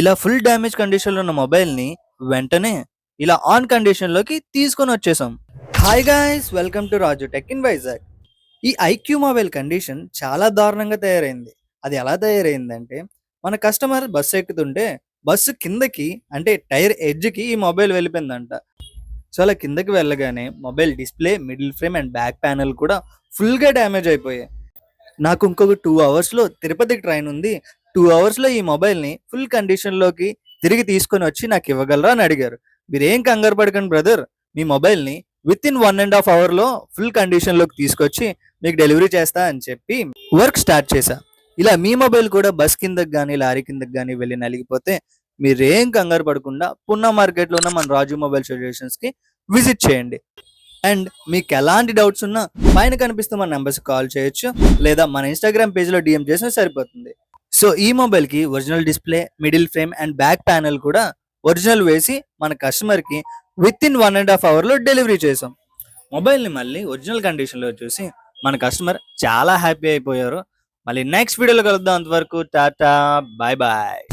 ఇలా full damage కండిషన్‌లో ఉన్న మొబైల్‌ని వెంటనే ఇలా ఆన్ కండిషన్‌లోకి తీసుకొనొచ్చేసాం. Hi guys! Welcome to Raju tech in Vizag. ఈ ఐక్యూ మొబైల్ కండిషన్ చాలా దారుణంగా తయారైంది. అది ఎలా తయారైందంటే, మన కస్టమర్ బస్సు ఎక్కుతుంటే బస్సు కిందకి అంటే టైర్ ఎడ్జ్‌కి ఈ మొబైల్ వెళ్ళిపోయిందంట. సో, అలా కిందకి వెళ్ళగానే mobile display, middle frame and back panel కూడా ఫుల్‌గా డ్యామేజ్ అయిపోయాయి. నాకు ఇంకొక 2 అవర్స్‌లో తిరుపతికి ట్రైన్ ఉంది. 2 అవర్స్‌లో ఈ మొబైల్‌ని ఫుల్ కండిషన్‌లోకి తిరిగి తీసుకొనొచ్చి నాకివ్వగలరా అని అడిగారు. మీరేం కంగారు పడకండి బ్రదర్. మీ మొబైల్‌ని వితిన్ 1 ½ అవర్‌లో ఫుల్ కండిషన్‌లోకి తీసుకొచ్చి మీకు డెలివరీ చేస్తా అని చెప్పి వర్క్ స్టార్ట్ చేశా. ఇలా మీ మొబైల్ కూడా బస్ కిందకి గాని, లారీ కిందకి గాని వెళ్లి నలిగిపోతే మీరేం కంగారు పడకుండా పూర్ణ మార్కెట్‌లో ఉన్న మన రాజు మొబైల్ సొల్యూషన్స్‌కి విజిట్ చేయండి. అండ్ మీకెలాంటి డౌట్స్ ఉన్నా పైన కనిపిస్తున్న మన నంబర్స్‌కి కాల్ చేయొచ్చు. లేదా మన ఇన్‌స్టాగ్రామ్ పేజ్‌లో డీఎం చేసినా సరిపోతుంది. సో, ఈ మొబైల్‌కి original display, middle frame and back panel కూడా ఒరిజినల్ వేసి మన కస్టమర్‌కి వితిన్ 1 ½ అవర్‌లో డెలివరీ చేసాం. మొబైల్‌ని మళ్ళీ ఒరిజినల్ కండిషన్‌లో చూసి మన కస్టమర్ చాలా హ్యాపీ అయిపోయారు. మళ్ళీ నెక్స్ట్ వీడియోలో కలుద్దాం. అంతవరకు టాటా. Bye bye.